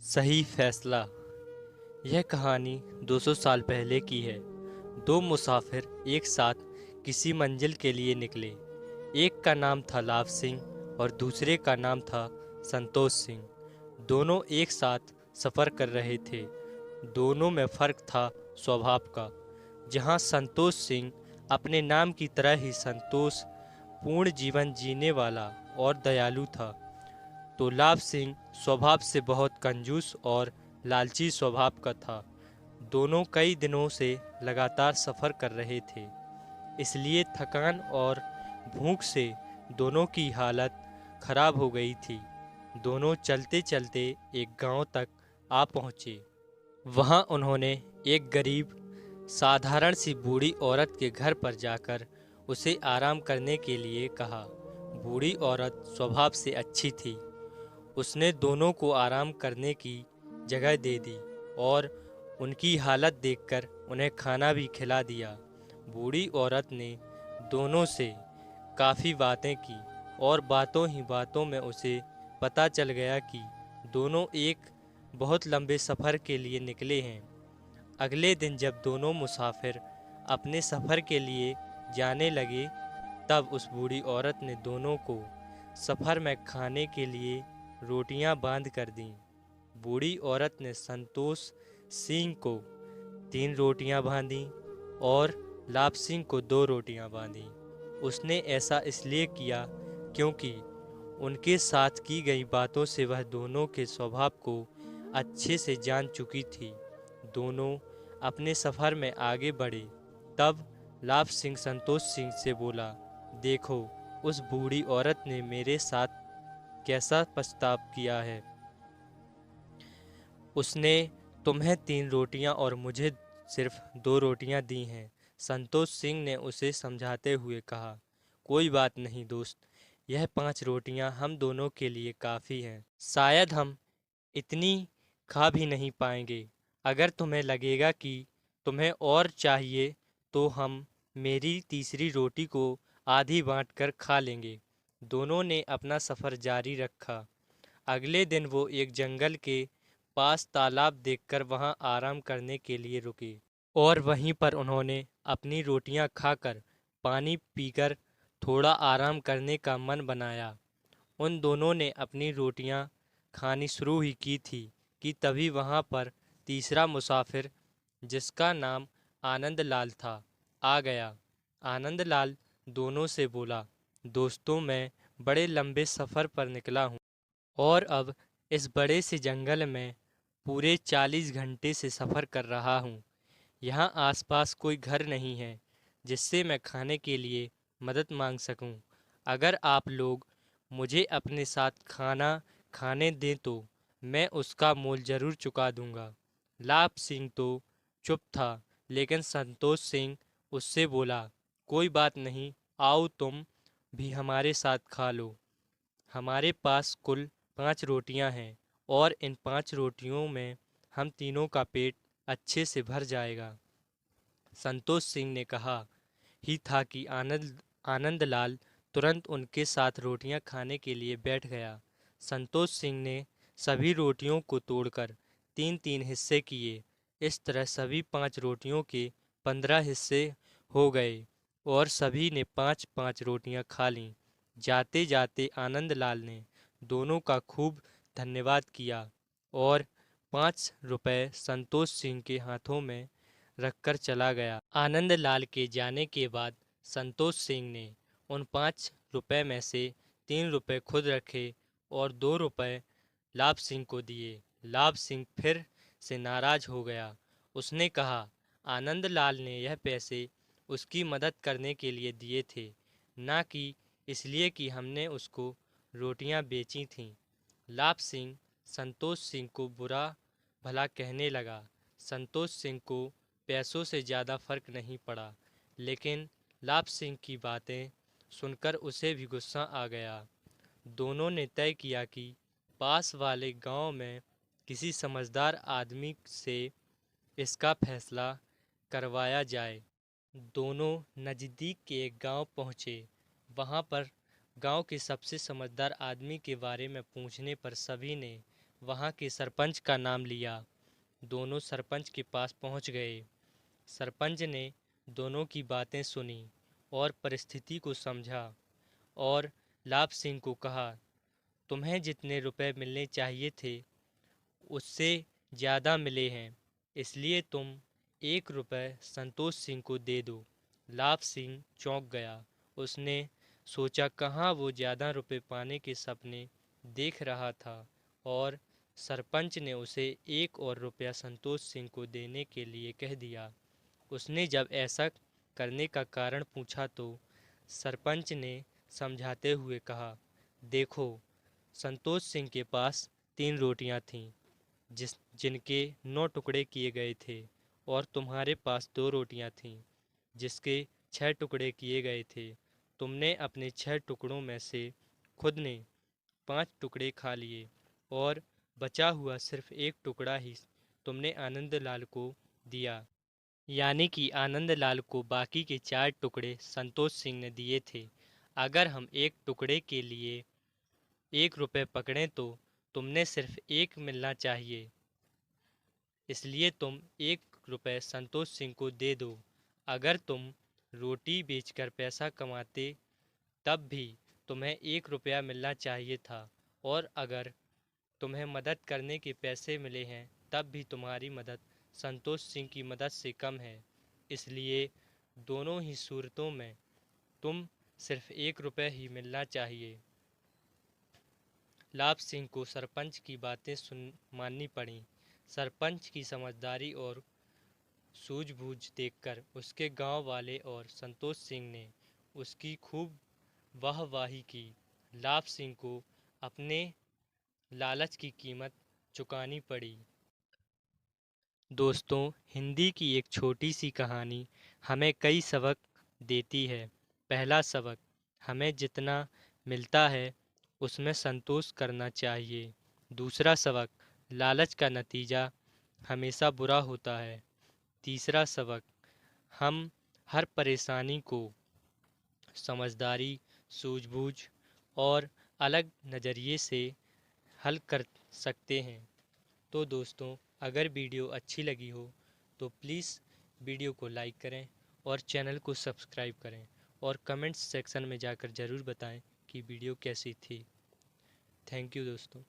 सही फैसला। यह कहानी 200 साल पहले की है। दो मुसाफिर एक साथ किसी मंजिल के लिए निकले। एक का नाम था लाभ सिंह और दूसरे का नाम था संतोष सिंह। दोनों एक साथ सफ़र कर रहे थे। दोनों में फ़र्क था स्वभाव का। जहाँ संतोष सिंह अपने नाम की तरह ही संतोष पूर्ण जीवन जीने वाला और दयालु था, तो लाभ सिंह स्वभाव से बहुत कंजूस और लालची स्वभाव का था। दोनों कई दिनों से लगातार सफ़र कर रहे थे, इसलिए थकान और भूख से दोनों की हालत खराब हो गई थी। दोनों चलते चलते एक गांव तक आ पहुँचे। वहां उन्होंने एक गरीब साधारण सी बूढ़ी औरत के घर पर जाकर उसे आराम करने के लिए कहा। बूढ़ी औरत स्वभाव से अच्छी थी। उसने दोनों को आराम करने की जगह दे दी और उनकी हालत देखकर उन्हें खाना भी खिला दिया। बूढ़ी औरत ने दोनों से काफ़ी बातें की और बातों ही बातों में उसे पता चल गया कि दोनों एक बहुत लंबे सफ़र के लिए निकले हैं। अगले दिन जब दोनों मुसाफिर अपने सफ़र के लिए जाने लगे, तब उस बूढ़ी औरत ने दोनों को सफ़र में खाने के लिए रोटियां बांध कर दीं। बूढ़ी औरत ने संतोष सिंह को 3 रोटियां बांधी और लाभ सिंह को 2 रोटियां बांधी। उसने ऐसा इसलिए किया क्योंकि उनके साथ की गई बातों से वह दोनों के स्वभाव को अच्छे से जान चुकी थी। दोनों अपने सफ़र में आगे बढ़े। तब लाभ सिंह संतोष सिंह से बोला, देखो, उस बूढ़ी औरत ने मेरे साथ कैसा पछतावा किया है। उसने तुम्हें 3 रोटियां और मुझे सिर्फ 2 रोटियां दी हैं। संतोष सिंह ने उसे समझाते हुए कहा, कोई बात नहीं दोस्त, यह 5 रोटियां हम दोनों के लिए काफ़ी हैं। शायद हम इतनी खा भी नहीं पाएंगे। अगर तुम्हें लगेगा कि तुम्हें और चाहिए तो हम मेरी तीसरी रोटी को आधी बांटकर खा लेंगे। दोनों ने अपना सफ़र जारी रखा। अगले दिन वो एक जंगल के पास तालाब देखकर वहां आराम करने के लिए रुके और वहीं पर उन्होंने अपनी रोटियां खाकर पानी पीकर थोड़ा आराम करने का मन बनाया। उन दोनों ने अपनी रोटियां खानी शुरू ही की थी कि तभी वहां पर तीसरा मुसाफिर, जिसका नाम आनंदलाल था, आ गया। आनंदलाल दोनों से बोला, दोस्तों, मैं बड़े लंबे सफ़र पर निकला हूँ और अब इस बड़े से जंगल में पूरे 40 घंटे से सफ़र कर रहा हूँ। यहाँ आसपास कोई घर नहीं है जिससे मैं खाने के लिए मदद मांग सकूँ। अगर आप लोग मुझे अपने साथ खाना खाने दें तो मैं उसका मोल ज़रूर चुका दूंगा। लाभ सिंह तो चुप था, लेकिन संतोष सिंह उससे बोला, कोई बात नहीं, आओ तुम भी हमारे साथ खा लो। हमारे पास कुल 5 रोटियां हैं और इन 5 रोटियों में हम तीनों का पेट अच्छे से भर जाएगा। संतोष सिंह ने कहा ही था कि आनंदलाल तुरंत उनके साथ रोटियां खाने के लिए बैठ गया। संतोष सिंह ने सभी रोटियों को तोड़कर 3-3 हिस्से किए। इस तरह सभी 5 रोटियों के 15 हिस्से हो गए और सभी ने 5-5 रोटियां खा लीं। जाते जाते आनंदलाल ने दोनों का खूब धन्यवाद किया और 5 रुपए संतोष सिंह के हाथों में रखकर चला गया। आनंदलाल के जाने के बाद संतोष सिंह ने उन 5 रुपए में से 3 रुपए खुद रखे और 2 रुपए लाभ सिंह को दिए। लाभ सिंह फिर से नाराज हो गया। उसने कहा, आनंदलाल ने यह पैसे उसकी मदद करने के लिए दिए थे, ना कि इसलिए कि हमने उसको रोटियां बेची थीं। लाभ सिंह संतोष सिंह को बुरा भला कहने लगा। संतोष सिंह को पैसों से ज़्यादा फर्क नहीं पड़ा, लेकिन लाभ सिंह की बातें सुनकर उसे भी गुस्सा आ गया। दोनों ने तय किया कि पास वाले गांव में किसी समझदार आदमी से इसका फैसला करवाया जाए। दोनों नज़दीक के एक गांव पहुंचे। वहां पर गांव के सबसे समझदार आदमी के बारे में पूछने पर सभी ने वहाँ के सरपंच का नाम लिया। दोनों सरपंच के पास पहुँच गए। सरपंच ने दोनों की बातें सुनी और परिस्थिति को समझा और लाभ सिंह को कहा, तुम्हें जितने रुपए मिलने चाहिए थे उससे ज़्यादा मिले हैं, इसलिए तुम 1 रुपये संतोष सिंह को दे दो। लाभ सिंह चौंक गया। उसने सोचा कहाँ वो ज़्यादा रुपए पाने के सपने देख रहा था और सरपंच ने उसे 1 और रुपया संतोष सिंह को देने के लिए कह दिया। उसने जब ऐसा करने का कारण पूछा तो सरपंच ने समझाते हुए कहा, देखो, संतोष सिंह के पास 3 रोटियां थीं जिनके 9 टुकड़े किए गए थे और तुम्हारे पास 2 रोटियां थीं जिसके 6 टुकड़े किए गए थे। तुमने अपने 6 टुकड़ों में से खुद ने 5 टुकड़े खा लिए और बचा हुआ सिर्फ 1 टुकड़ा ही तुमने आनंदलाल को दिया। यानी कि आनंदलाल को बाकी के 4 टुकड़े संतोष सिंह ने दिए थे। अगर हम 1 टुकड़े के लिए 1 रुपये पकड़ें तो तुमने सिर्फ 1 मिलना चाहिए, इसलिए तुम 1 रुपये संतोष सिंह को दे दो। अगर तुम रोटी बेचकर पैसा कमाते तब भी तुम्हें 1 रुपया मिलना चाहिए था, और अगर तुम्हें मदद करने के पैसे मिले हैं तब भी तुम्हारी मदद संतोष सिंह की मदद से कम है, इसलिए दोनों ही सूरतों में तुम सिर्फ 1 रुपये ही मिलना चाहिए। लाभ सिंह को सरपंच की बातें माननी पड़ी। सरपंच की समझदारी और सूझबूझ देखकर उसके गांव वाले और संतोष सिंह ने उसकी खूब वाहवाही की। लाभ सिंह को अपने लालच की कीमत चुकानी पड़ी। दोस्तों, हिंदी की एक छोटी सी कहानी हमें कई सबक देती है। पहला सबक, हमें जितना मिलता है उसमें संतोष करना चाहिए। दूसरा सबक, लालच का नतीजा हमेशा बुरा होता है। तीसरा सबक, हम हर परेशानी को समझदारी, सूझबूझ और अलग नज़रिए से हल कर सकते हैं। तो दोस्तों, अगर वीडियो अच्छी लगी हो तो प्लीज़ वीडियो को लाइक करें और चैनल को सब्सक्राइब करें और कमेंट्स सेक्शन में जाकर ज़रूर बताएं कि वीडियो कैसी थी। थैंक यू दोस्तों।